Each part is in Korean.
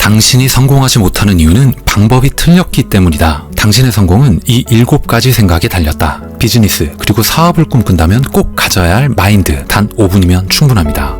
당신이 성공하지 못하는 이유는 방법이 틀렸기 때문이다. 당신의 성공은 이 7가지 생각에 달렸다. 비즈니스 그리고 사업을 꿈꾼다면 꼭 가져야 할 마인드. 단 5분이면 충분합니다.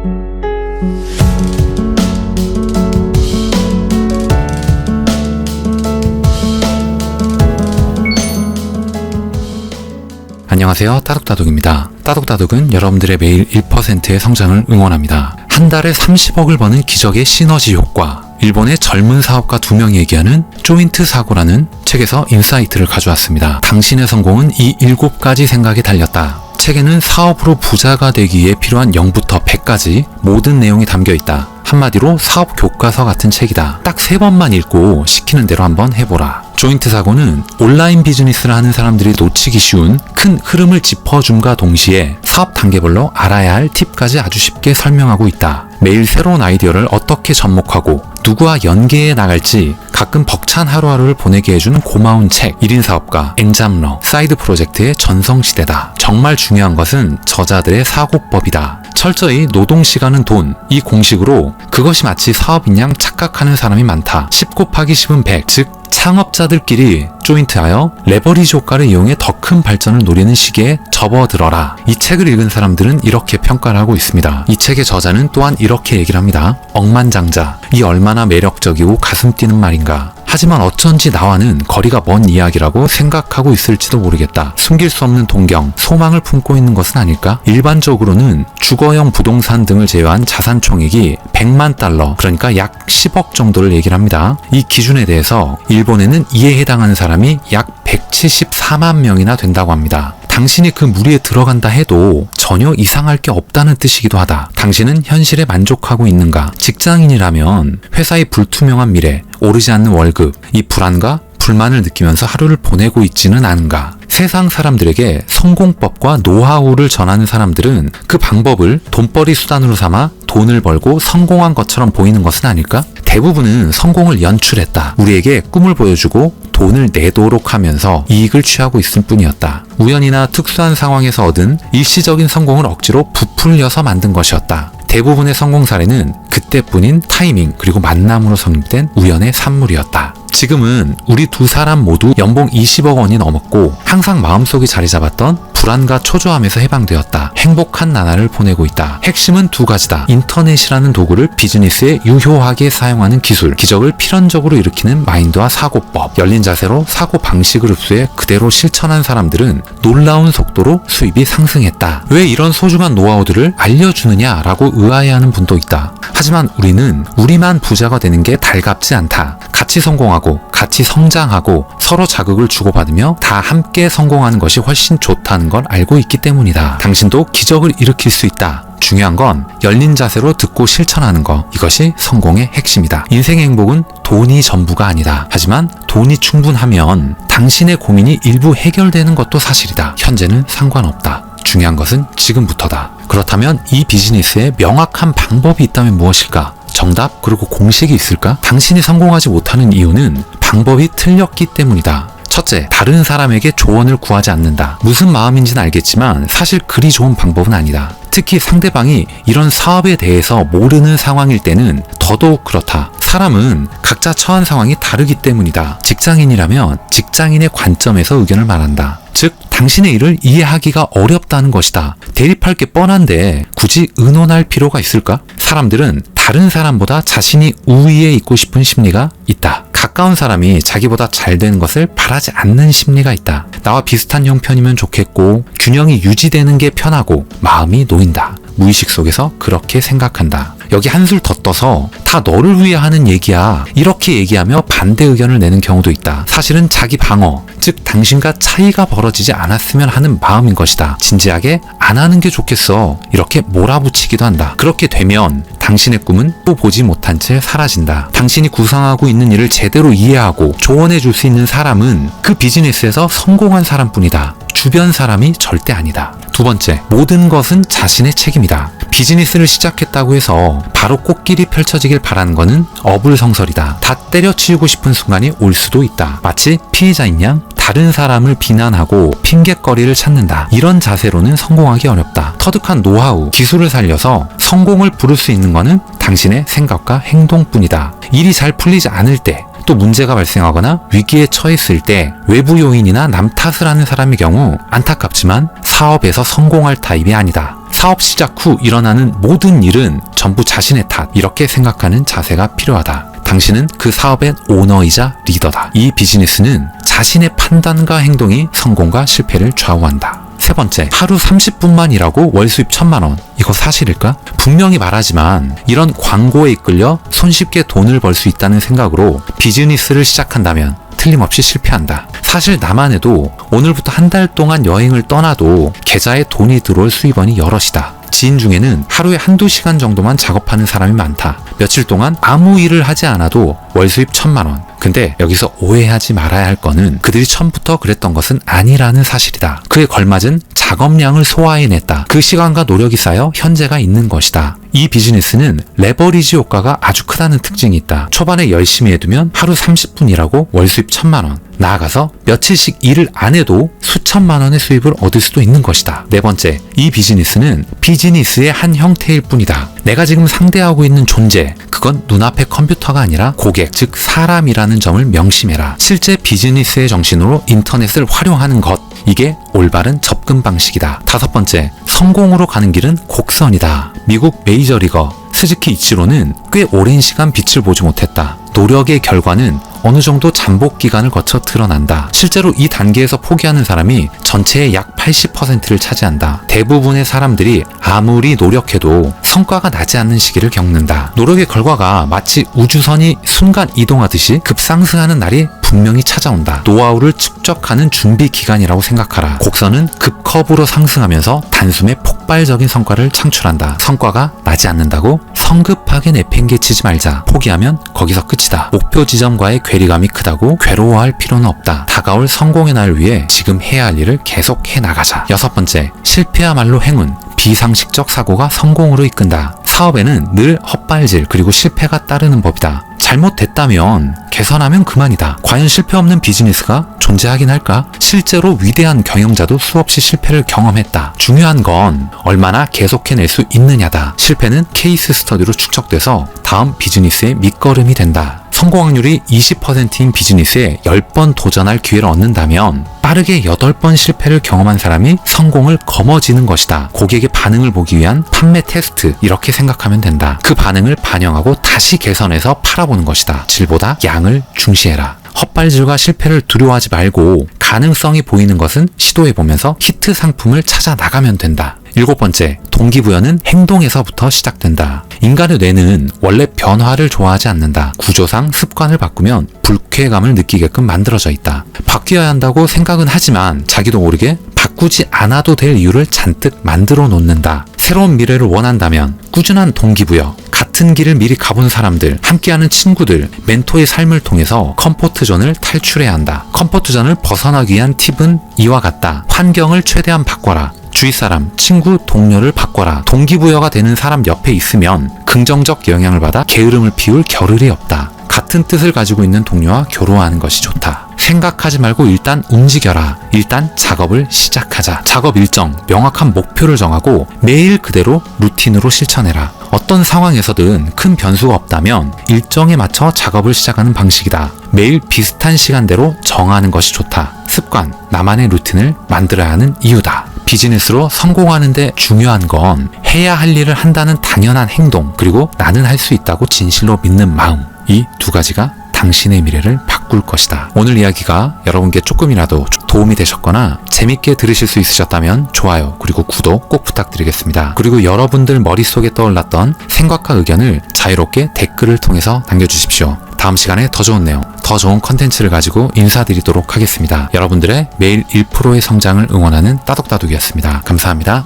안녕하세요. 따둑따둑입니다. 따둑따둑은 여러분들의 매일 1%의 성장을 응원합니다. 한 달에 30억을 버는 기적의 시너지 효과. 일본의 젊은 사업가 2명이 얘기하는 조인트 사고라는 책에서 인사이트를 가져왔습니다. 당신의 성공은 이 7가지 생각에 달렸다. 책에는 사업으로 부자가 되기 위해 필요한 0부터 100까지 모든 내용이 담겨 있다. 한마디로 사업 교과서 같은 책이다. 딱 3번만 읽고 시키는 대로 한번 해보라. 조인트 사고는 온라인 비즈니스를 하는 사람들이 놓치기 쉬운 큰 흐름을 짚어줌과 동시에 사업 단계별로 알아야 할 팁까지 아주 쉽게 설명하고 있다. 매일 새로운 아이디어를 어떻게 접목하고 누구와 연계해 나갈지 가끔 벅찬 하루하루를 보내게 해준 고마운 책. 1인 사업가, 엔잡러, 사이드 프로젝트의 전성시대다. 정말 중요한 것은 저자들의 사고법이다. 철저히 노동시간은 돈, 이 공식으로 그것이 마치 사업인 양 착각하는 사람이 많다. 10 곱하기 10은 100, 즉 창업자들끼리 조인트하여 레버리지 효과를 이용해 더 큰 발전을 노리는 시기에 접어들어라. 이 책을 읽은 사람들은 이렇게 평가를 하고 있습니다. 이 책의 저자는 또한 이렇게 얘기를 합니다. 억만장자, 이 얼마나 매력적이고 가슴 뛰는 말인가. 하지만 어쩐지 나와는 거리가 먼 이야기라고 생각하고 있을지도 모르겠다. 숨길 수 없는 동경, 소망을 품고 있는 것은 아닐까? 일반적으로는 주거형 부동산 등을 제외한 자산 총액이 100만 달러, 그러니까 약 10억 정도를 얘기를 합니다. 이 기준에 대해서 일본에는 이에 해당하는 사람이 약 174만 명이나 된다고 합니다. 당신이 그 무리에 들어간다 해도 전혀 이상할 게 없다는 뜻이기도 하다. 당신은 현실에 만족하고 있는가? 직장인이라면 회사의 불투명한 미래, 오르지 않는 월급, 이 불안과 불만을 느끼면서 하루를 보내고 있지는 않은가? 세상 사람들에게 성공법과 노하우를 전하는 사람들은 그 방법을 돈벌이 수단으로 삼아 돈을 벌고 성공한 것처럼 보이는 것은 아닐까? 대부분은 성공을 연출했다. 우리에게 꿈을 보여주고 돈을 내도록 하면서 이익을 취하고 있을 뿐이었다. 우연이나 특수한 상황에서 얻은 일시적인 성공을 억지로 부풀려서 만든 것이었다. 대부분의 성공 사례는 그때뿐인 타이밍 그리고 만남으로 성립된 우연의 산물이었다. 지금은 우리 2사람 모두 연봉 20억 원이 넘었고 항상 마음속에 자리 잡았던 불안과 초조함에서 해방되었다. 행복한 나날을 보내고 있다. 핵심은 2가지다. 인터넷이라는 도구를 비즈니스에 유효하게 사용하는 기술, 기적을 필연적으로 일으키는 마인드와 사고법, 열린 자세로 사고 방식을 흡수해 그대로 실천한 사람들은 놀라운 속도로 수입이 상승했다. 왜 이런 소중한 노하우들을 알려주느냐라고 의아해하는 분도 있다. 하지만 우리는 우리만 부자가 되는 게 달갑지 않다. 같이 성공하고 같이 성장하고 서로 자극을 주고받으며 다 함께 성공하는 것이 훨씬 좋다는 걸 알고 있기 때문이다. 당신도 기적을 일으킬 수 있다. 중요한 건 열린 자세로 듣고 실천하는 것. 이것이 성공의 핵심이다. 인생의 행복은 돈이 전부가 아니다. 하지만 돈이 충분하면 당신의 고민이 일부 해결되는 것도 사실이다. 현재는 상관없다. 중요한 것은 지금부터다. 그렇다면 이 비즈니스에 명확한 방법이 있다면 무엇일까? 정답 그리고 공식이 있을까? 당신이 성공하지 못하는 이유는 방법이 틀렸기 때문이다. 첫째, 다른 사람에게 조언을 구하지 않는다. 무슨 마음인지는 알겠지만 사실 그리 좋은 방법은 아니다. 특히 상대방이 이런 사업에 대해서 모르는 상황일 때는 더더욱 그렇다. 사람은 각자 처한 상황이 다르기 때문이다. 직장인이라면 직장인의 관점에서 의견을 말한다. 즉, 당신의 일을 이해하기가 어렵다는 것이다. 대립할 게 뻔한데 굳이 의논할 필요가 있을까? 사람들은 다른 사람보다 자신이 우위에 있고 싶은 심리가 있다. 가까운 사람이 자기보다 잘 되는 것을 바라지 않는 심리가 있다. 나와 비슷한 형편이면 좋겠고 균형이 유지되는 게 편하고 마음이 놓인다. 무의식 속에서 그렇게 생각한다. 여기 한술 더 떠서 다 너를 위해 하는 얘기야. 이렇게 얘기하며 반대 의견을 내는 경우도 있다. 사실은 자기 방어, 즉 당신과 차이가 벌어지지 않았으면 하는 마음인 것이다. 진지하게 안 하는 게 좋겠어. 이렇게 몰아붙이기도 한다. 그렇게 되면 당신의 꿈은 또 보지 못한 채 사라진다. 당신이 구상하고 있는 일을 제대로 이해하고 조언해 줄 수 있는 사람은 그 비즈니스에서 성공한 사람뿐이다. 주변 사람이 절대 아니다. 2번째, 모든 것은 자신의 책임이다. 비즈니스를 시작했다고 해서 바로 꽃길이 펼쳐지길 바라는 것은 어불성설이다. 다 때려치우고 싶은 순간이 올 수도 있다. 마치 피해자인 양 다른 사람을 비난하고 핑곗거리를 찾는다. 이런 자세로는 성공하기 어렵다. 터득한 노하우, 기술을 살려서 성공을 부를 수 있는 것은 당신의 생각과 행동뿐이다. 일이 잘 풀리지 않을 때, 또 문제가 발생하거나 위기에 처했을 때 외부 요인이나 남 탓을 하는 사람의 경우 안타깝지만 사업에서 성공할 타입이 아니다. 사업 시작 후 일어나는 모든 일은 전부 자신의 탓, 이렇게 생각하는 자세가 필요하다. 당신은 그 사업의 오너이자 리더다. 이 비즈니스는 자신의 판단과 행동이 성공과 실패를 좌우한다. 세 번째, 하루 30분만 일하고 월 수입 1,000만 원. 이거 사실일까? 분명히 말하지만 이런 광고에 이끌려 손쉽게 돈을 벌 수 있다는 생각으로 비즈니스를 시작한다면 틀림없이 실패한다. 사실 나만 해도 오늘부터 한 달 동안 여행을 떠나도 계좌에 돈이 들어올 수입원이 여럿이다. 지인 중에는 하루에 한두 시간 정도만 작업하는 사람이 많다. 며칠 동안 아무 일을 하지 않아도 월 수입 1,000만 원. 근데 여기서 오해하지 말아야 할 거는 그들이 처음부터 그랬던 것은 아니라는 사실이다. 그에 걸맞은 작업량을 소화해냈다. 그 시간과 노력이 쌓여 현재가 있는 것이다. 이 비즈니스는 레버리지 효과가 아주 크다는 특징이 있다. 초반에 열심히 해두면 하루 30분 일하고 월 수입 1,000만 원. 나아가서 며칠씩 일을 안 해도 수천만 원의 수입을 얻을 수도 있는 것이다. 네 번째, 이 비즈니스는 비즈니스의 한 형태일 뿐이다. 내가 지금 상대하고 있는 존재, 그건 눈앞의 컴퓨터가 아니라 고객, 즉 사람이라는 점을 명심해라. 실제 비즈니스의 정신으로 인터넷을 활용하는 것, 이게 올바른 접근 방식이다. 다섯 번째, 성공으로 가는 길은 곡선이다. 미국 메이저리거 스즈키 이치로는 꽤 오랜 시간 빛을 보지 못했다. 노력의 결과는 어느 정도 잠복 기간을 거쳐 드러난다. 실제로 이 단계에서 포기하는 사람이 전체의 약 80%를 차지한다. 대부분의 사람들이 아무리 노력해도 성과가 나지 않는 시기를 겪는다. 노력의 결과가 마치 우주선이 순간 이동하듯이 급상승하는 날이 분명히 찾아온다. 노하우를 축적하는 준비 기간이라고 생각하라. 곡선은 급커브로 상승하면서 단숨에 폭발적인 성과를 창출한다. 성과가 나지 않는다고 성급하게 내팽개치지 말자. 포기하면 거기서 끝이다. 목표 지점과의 괴리감이 크다고 괴로워할 필요는 없다. 다가올 성공의 날 위해 지금 해야 할 일을 계속 해나가자. 여섯 번째, 실패야말로 행운. 비상식적 사고가 성공으로 이끈다. 사업에는 늘 헛발질 그리고 실패가 따르는 법이다. 잘못됐다면 개선하면 그만이다. 과연 실패 없는 비즈니스가 존재하긴 할까? 실제로 위대한 경영자도 수없이 실패를 경험했다. 중요한 건 얼마나 계속해낼 수 있느냐다. 실패는 케이스 스터디로 축적돼서 다음 비즈니스의 밑거름이 된다. 성공 확률이 20%인 비즈니스에 10번 도전할 기회를 얻는다면 빠르게 8번 실패를 경험한 사람이 성공을 거머쥐는 것이다. 고객의 반응을 보기 위한 판매 테스트, 이렇게 생각하면 된다. 그 반응을 반영하고 다시 개선해서 팔아보는 것이다. 질보다 양을 중시해라. 헛발질과 실패를 두려워하지 말고 가능성이 보이는 것은 시도해보면서 히트 상품을 찾아 나가면 된다. 일곱 번째, 동기부여는 행동에서부터 시작된다. 인간의 뇌는 원래 변화를 좋아하지 않는다. 구조상 습관을 바꾸면 불쾌감을 느끼게끔 만들어져 있다. 바뀌어야 한다고 생각은 하지만 자기도 모르게 바꾸지 않아도 될 이유를 잔뜩 만들어 놓는다. 새로운 미래를 원한다면 꾸준한 동기부여, 같은 길을 미리 가본 사람들, 함께하는 친구들, 멘토의 삶을 통해서 컴포트존을 탈출해야 한다. 컴포트존을 벗어나기 위한 팁은 이와 같다. 환경을 최대한 바꿔라. 주위 사람, 친구, 동료를 바꿔라. 동기부여가 되는 사람 옆에 있으면 긍정적 영향을 받아 게으름을 피울 겨를이 없다. 같은 뜻을 가지고 있는 동료와 교류하는 것이 좋다. 생각하지 말고 일단 움직여라. 일단 작업을 시작하자. 작업 일정, 명확한 목표를 정하고 매일 그대로 루틴으로 실천해라. 어떤 상황에서든 큰 변수가 없다면 일정에 맞춰 작업을 시작하는 방식이다. 매일 비슷한 시간대로 정하는 것이 좋다. 습관, 나만의 루틴을 만들어야 하는 이유다. 비즈니스로 성공하는데 중요한 건 해야 할 일을 한다는 당연한 행동, 그리고 나는 할 수 있다고 진실로 믿는 마음, 이 두 가지가 당신의 미래를 바꿀 것이다. 오늘 이야기가 여러분께 조금이라도 도움이 되셨거나 재밌게 들으실 수 있으셨다면 좋아요 그리고 구독 꼭 부탁드리겠습니다. 그리고 여러분들 머릿속에 떠올랐던 생각과 의견을 자유롭게 댓글을 통해서 남겨주십시오. 다음 시간에 더 좋은 내용, 더 좋은 컨텐츠를 가지고 인사드리도록 하겠습니다. 여러분들의 매일 1%의 성장을 응원하는 따독따독이었습니다. 감사합니다.